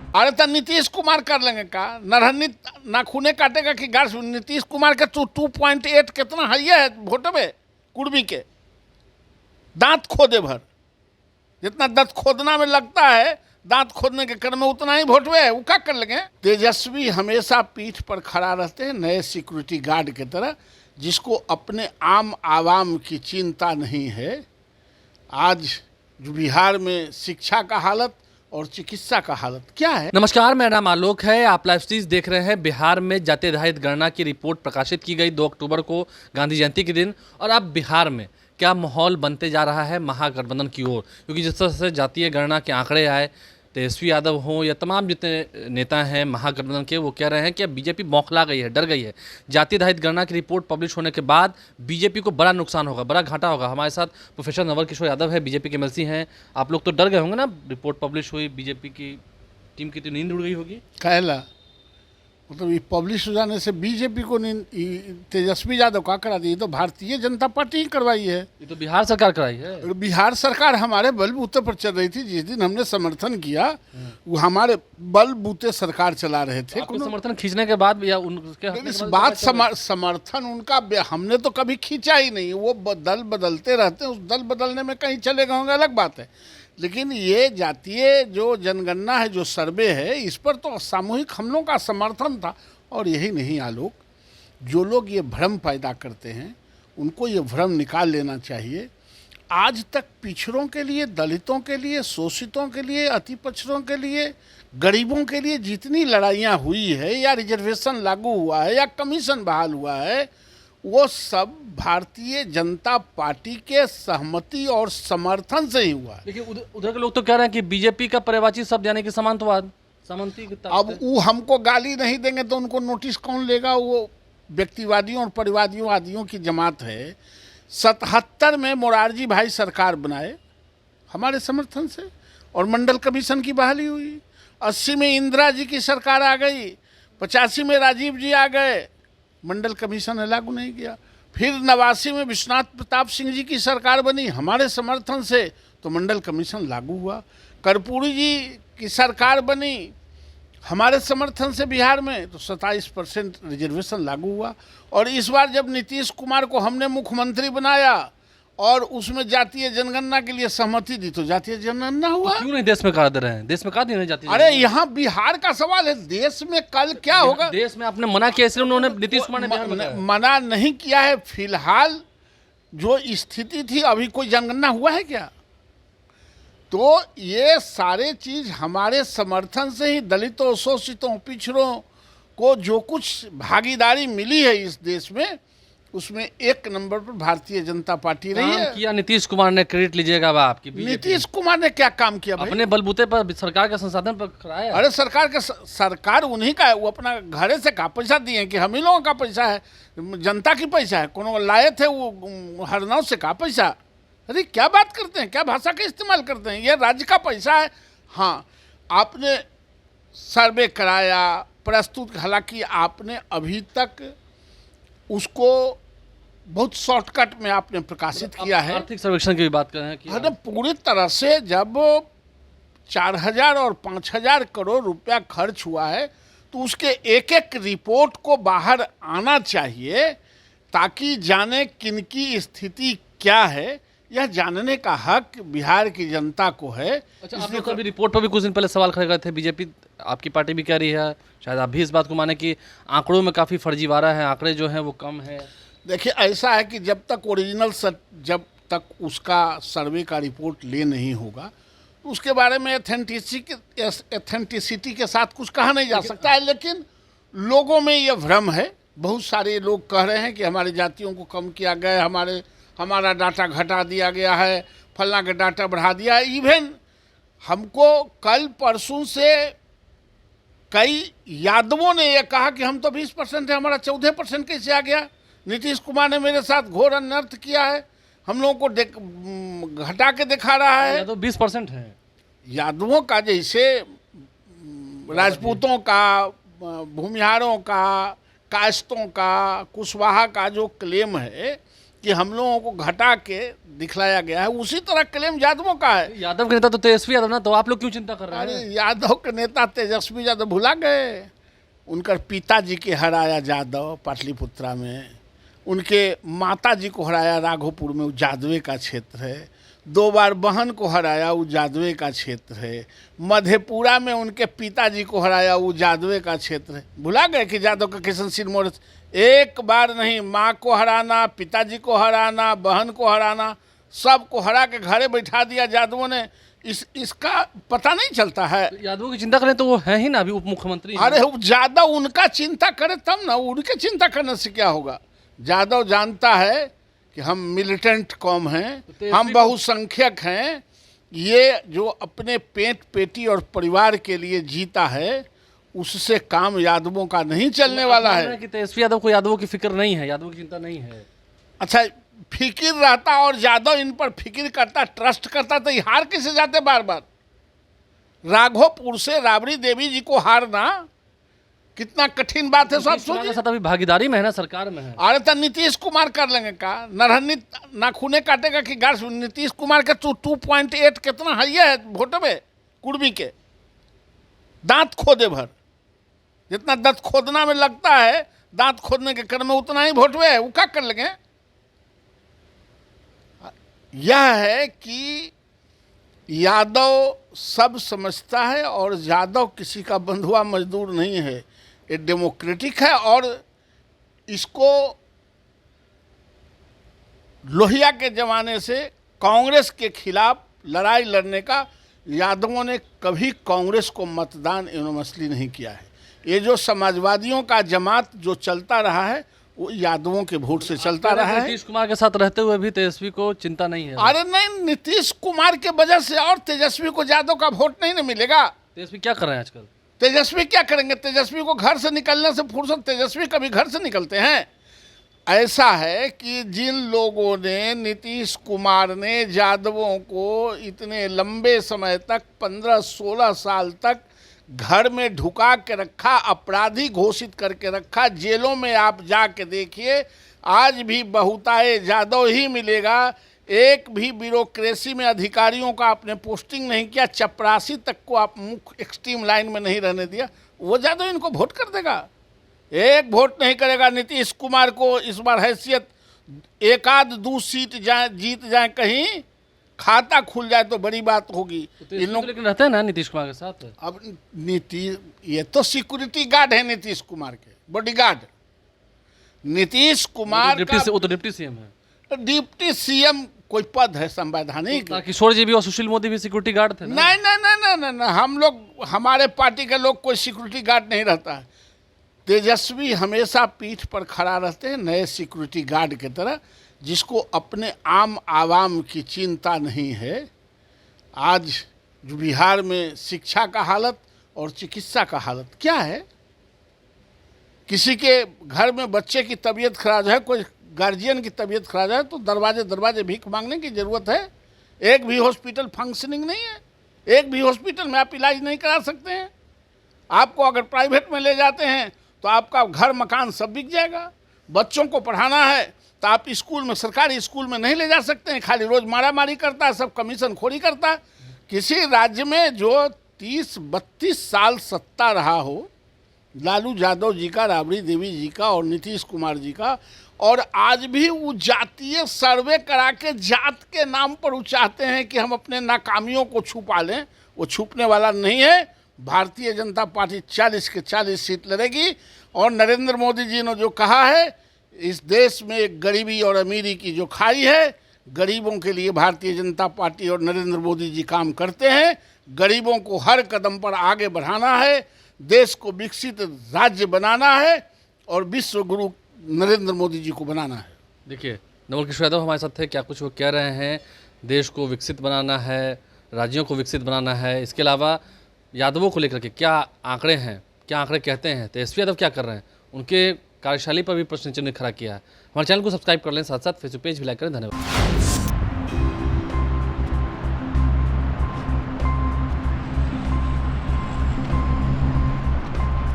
अरे तो नीतीश कुमार कर लेंगे का नरहन्नी नाखूने काटेगा कि गार नीतीश कुमार के 2.8 कितना है वोट में कुर्मी के दांत खोदे भर जितना दांत खोदना में लगता है दांत खोदने के क्रम में उतना ही वोट में वो क्या कर लेंगे। तेजस्वी हमेशा पीठ पर खड़ा रहते हैं नए सिक्योरिटी गार्ड की तरह, जिसको अपने आम आवाम की चिंता नहीं है। आज जो बिहार में शिक्षा का हालत और चिकित्सा का हालत क्या है। नमस्कार, मेरा नाम आलोक है। आप लाइव स्ट्रीम देख रहे हैं। बिहार में जाति आधारित गणना की रिपोर्ट प्रकाशित की गई 2 अक्टूबर को, गांधी जयंती के दिन। और अब बिहार में क्या माहौल बनते जा रहा है महागठबंधन की ओर, क्योंकि जिस तरह से जातीय गणना के आंकड़े आए, तेजस्वी यादव हों या तमाम जितने नेता हैं महागठबंधन के, वो कह रहे हैं कि अब बीजेपी बौखला गई है, डर गई है। जाति आधारित गणना की रिपोर्ट पब्लिश होने के बाद बीजेपी को बड़ा नुकसान होगा, बड़ा घाटा होगा। हमारे साथ प्रोफेसर नवल किशोर यादव है, बीजेपी के एमएलसी हैं। आप लोग तो डर गए होंगे ना, रिपोर्ट पब्लिश हुई, बीजेपी की टीम की तो नींद उड़ गई होगी। कहला मतलब ये पब्लिश हो जाने से बीजेपी को तेजस्वी यादव का करा दी, तो भारतीय जनता पार्टी ही करवाई है। ये तो बिहार सरकार कराई है। बिहार सरकार हमारे बलबूते पर चल रही थी। जिस दिन हमने समर्थन किया वो हमारे बलबूते सरकार चला रहे थे। आपके समर्थन खींचने के बाद या उनके इस बात समर्थन उनका हमने तो कभी खींचा ही नहीं। वो दल बदलते रहते हैं, उस दल बदलने में कहीं चले गए होंगे अलग बात है, लेकिन ये जातीय जो जनगणना है, जो सर्वे है, इस पर तो सामूहिक हमलों का समर्थन था। और यही नहीं आलोक, जो लोग ये भ्रम पैदा करते हैं उनको ये भ्रम निकाल लेना चाहिए। आज तक पिछड़ों के लिए, दलितों के लिए, शोषितों के लिए, अति पिछड़ों के लिए, गरीबों के लिए जितनी लड़ाइयाँ हुई है, या रिजर्वेशन लागू हुआ है, या कमीशन बहाल हुआ है, वो सब भारतीय जनता पार्टी के सहमति और समर्थन से ही हुआ। देखिए, उधर के लोग तो कह रहे हैं कि बीजेपी का पर्यायवाची शब्द यानी कि समांतवाद, सामंती। अब वो हमको गाली नहीं देंगे तो उनको नोटिस कौन लेगा। वो व्यक्तिवादियों और परिवादियों आदियों की जमात है। 77 में मोरारजी भाई सरकार बनाए हमारे समर्थन से, और मंडल कमीशन की बहाली हुई। 80 में इंदिरा जी की सरकार आ गई, 85 में राजीव जी आ गए, मंडल कमीशन लागू नहीं किया। फिर 89 में विश्वनाथ प्रताप सिंह जी की सरकार बनी हमारे समर्थन से, तो मंडल कमीशन लागू हुआ। कर्पूरी जी की सरकार बनी हमारे समर्थन से बिहार में, तो 27% रिजर्वेशन लागू हुआ। और इस बार जब नीतीश कुमार को हमने मुख्यमंत्री बनाया और उसमें जातीय जनगणना के लिए सहमति दी, तो जातीय जनगणना हुआ। क्यों नहीं देश में कहा दे रहे हैं? देश में कहा नहीं जाती। अरे यहाँ बिहार का सवाल है, देश में कल क्या होगा। देश में आपने मना किया, इसलिए उन्होंने नीतीश कुमार ने मना नहीं किया है। फिलहाल जो स्थिति थी, अभी कोई जनगणना हुआ है क्या? तो ये सारे चीज हमारे समर्थन से ही दलितों, शोषितों, पिछड़ों को जो कुछ भागीदारी मिली है इस देश में, उसमें 1 नंबर पर भारतीय जनता पार्टी रही है। किया नीतीश कुमार ने, क्रेडिट लीजिएगा आपकी। नीतीश कुमार ने क्या काम किया भाई? अपने बलबूते पर सरकार के संसाधन पर कराया। अरे सरकार उन्हीं का है। वो अपना घरे से का पैसा दिए कि हम ही लोगों का पैसा है, जनता की पैसा है। कोनो लाए थे वो हरनाव से का पैसा। अरे क्या बात करते हैं, क्या भाषा का इस्तेमाल करते हैं? ये राज्य का पैसा है। हाँ, आपने सर्वे कराया, प्रस्तुत, हालांकि आपने अभी तक उसको बहुत शॉर्टकट में आपने प्रकाशित किया है। आर्थिक सर्वेक्षण की भी बात कर रहे हैं कि हाँ, पूरी तरह से जब 4000 और 5000 करोड़ रुपया खर्च हुआ है, तो उसके एक एक रिपोर्ट को बाहर आना चाहिए, ताकि जाने किनकी स्थिति क्या है। यह जानने का हक बिहार की जनता को है। अच्छा, आपने तो अभी रिपोर्ट पर भी कुछ दिन पहले सवाल खड़े करे थे। बीजेपी, आपकी पार्टी भी कह रही है, शायद आप भी इस बात को माने, कि आंकड़ों में काफ़ी फर्जीवाड़ा है, आंकड़े जो हैं वो कम है। देखिए, ऐसा है कि जब तक ओरिजिनल जब तक उसका सर्वे का रिपोर्ट ले नहीं होगा, तो उसके बारे में एथेंटिसिटी के साथ कुछ कहा नहीं जा सकता है। लेकिन लोगों में यह भ्रम है। बहुत सारे लोग कह रहे हैं कि हमारी जातियों को कम किया गया, हमारा डाटा घटा दिया गया है, फलना का डाटा बढ़ा दिया है। इवन हमको कल परसों से कई यादवों ने यह कहा कि हम तो 20% है, हमारा 14% कैसे आ गया? नीतीश कुमार ने मेरे साथ घोर अनर्थ किया है, हम लोगों को घटा के दिखा रहा है। तो 20% है यादवों का, जैसे राजपूतों का, भूमिहारों का, कायस्तों का, कुशवाहा का जो क्लेम है, कि हम लोगों को घटा के दिखलाया गया है, उसी तरह क्लेम यादवों का है। यादव के नेता तो तेजस्वी यादव ना, तो आप लोग क्यों चिंता कर रहे अरे हैं? यादव के नेता तेजस्वी यादव भुला गए, उनकर पिताजी के हराया यादव पाटलिपुत्रा में, उनके माताजी को हराया राघोपुर में, वो यादवे का क्षेत्र है। 2 बार बहन को हराया, वो यादवे का क्षेत्र है। मधेपुरा में उनके पिताजी को हराया, वो यादवे का क्षेत्र है। भुला गए कि यादव का किशन सिंह मौर्य एक बार नहीं, माँ को हराना, पिताजी को हराना, बहन को हराना, सबको हरा के घरे बैठा दिया यादवों ने। इसका पता नहीं चलता है। यादवों की चिंता करें तो वो है ही ना अभी उप मुख्यमंत्री हैं। अरे यादव उनका चिंता करे तब ना, उनके चिंता करने से क्या होगा। यादव जानता है कि हम मिलिटेंट कौम हैं, हम बहुसंख्यक हैं। ये जो अपने पेट पेटी और परिवार के लिए जीता है, उससे काम यादवों का नहीं चलने वाला है। कि तेजस्वी यादव को यादवों की फिक्र नहीं है, यादवों की चिंता नहीं है। अच्छा, फिकिर रहता और यादव इन पर फिकिर करता, ट्रस्ट करता, तो ये हार कैसे जाते बार बार। राघोपुर से राबड़ी देवी जी को हारना कितना कठिन बात है, सब सोचिए। साथ अभी भागीदारी में है ना, सरकार में है। अरे तो नीतीश कुमार कर लेंगे का, नरहन्नी नाखूने काटेगा कि गार। नीतीश कुमार के 2.8 कितना है वोट में, कुर्मी के दांत खोदे भर, जितना दांत खोदना में लगता है, दांत खोदने के क्रम में उतना ही वोट है, वो क्या कर लेंगे। यह है कि यादव सब समझता है और यादव किसी का बंधुआ मजदूर नहीं है, ये डेमोक्रेटिक है। और इसको लोहिया के ज़माने से कांग्रेस के खिलाफ लड़ाई लड़ने का यादवों ने कभी कांग्रेस को मतदान एनोमसली नहीं किया है। ये जो समाजवादियों का जमात जो चलता रहा है, वो यादवों के वोट से चलता रहा है। नीतीश कुमार के साथ रहते हुए भी तेजस्वी को चिंता नहीं है। अरे नहीं, नीतीश कुमार के वजह से और तेजस्वी को यादव का वोट नहीं न मिलेगा। तेजस्वी क्या कर रहे हैं आजकल? तेजस्वी क्या करेंगे, तेजस्वी को घर से निकलने से फुर्सत, तेजस्वी कभी घर से निकलते हैं। ऐसा है कि जिन लोगों ने, नीतीश कुमार ने यादवों को इतने लंबे समय तक 15-16 साल तक घर में ढुका के रखा, अपराधी घोषित करके रखा, जेलों में आप जाके देखिए, आज भी बहुताय यादव ही मिलेगा। एक भी ब्यूरोक्रेसी में अधिकारियों का आपने पोस्टिंग नहीं किया, चपरासी तक को आप मुख्य एक्सट्रीम लाइन में नहीं रहने दिया, वो यादव इनको वोट कर देगा। एक वोट नहीं करेगा नीतीश कुमार को इस बार हैसियत, 1-2 सीट जीत जाए, कहीं खाता खुल जाए तो बड़ी बात होगी। इन लोग लेकिन रहते हैं ना नीतीश कुमार के साथ। अब नीतीश, ये तो सिक्योरिटी गार्ड है नीतीश कुमार के, बॉडीगार्ड। नीतीश कुमार का वो तो डिप्टी सीएम है। डिप्टी सीएम कोई पद है संवैधानिक। किशोर जी भी और सुशील मोदी भी सिक्योरिटी गार्ड थे ना? नहीं नहीं नहीं नहीं नहीं, हम लोग, हमारे पार्टी के लोग कोई सिक्योरिटी गार्ड नहीं रहता है। तेजस्वी हमेशा पीठ पर खड़ा रहते हैं, नए सिक्योरिटी गार्ड की तरह, जिसको अपने आम आवाम की चिंता नहीं है। आज जो बिहार में शिक्षा का हालत और चिकित्सा का हालत क्या है, किसी के घर में बच्चे की तबीयत खराब है, कोई गार्जियन की तबीयत खराब है, तो दरवाजे दरवाजे भीख मांगने की ज़रूरत है। एक भी हॉस्पिटल फंक्शनिंग नहीं है, एक भी हॉस्पिटल में आप इलाज नहीं करा सकते हैं। आपको अगर प्राइवेट में ले जाते हैं तो आपका घर मकान सब बिक जाएगा। बच्चों को पढ़ाना है तो आप स्कूल में, सरकारी स्कूल में नहीं ले जा सकते हैं, खाली रोज़ मारामारी करता है, सब कमीशन खोरी करता है। किसी राज्य में जो 30-32 साल सत्ता रहा हो, लालू यादव जी का, राबड़ी देवी जी का और नीतीश कुमार जी का, और आज भी वो जातीय सर्वे करा के जात के नाम पर वो चाहते हैं कि हम अपने नाकामियों को छुपा लें, वो छुपने वाला नहीं है। भारतीय जनता पार्टी 40 के 40 सीट लड़ेगी। और नरेंद्र मोदी जी ने जो कहा है, इस देश में एक गरीबी और अमीरी की जो खाई है, गरीबों के लिए भारतीय जनता पार्टी और नरेंद्र मोदी जी काम करते हैं। गरीबों को हर कदम पर आगे बढ़ाना है, देश को विकसित राज्य बनाना है और विश्व गुरु नरेंद्र मोदी जी को बनाना है। देखिए, नवल किशोर यादव हमारे साथ थे। क्या कुछ वो कह रहे हैं, देश को विकसित बनाना है, राज्यों को विकसित बनाना है। इसके अलावा यादवों को लेकर के क्या आंकड़े हैं, क्या आंकड़े कहते हैं, तेजस्वी यादव क्या कर रहे हैं, उनके कार्यशैली पर भी प्रश्न चिन्ह खड़ा किया है। हमारे चैनल को सब्सक्राइब कर लें, साथ साथ फेसबुक पेज भी लाइक करें। धन्यवाद।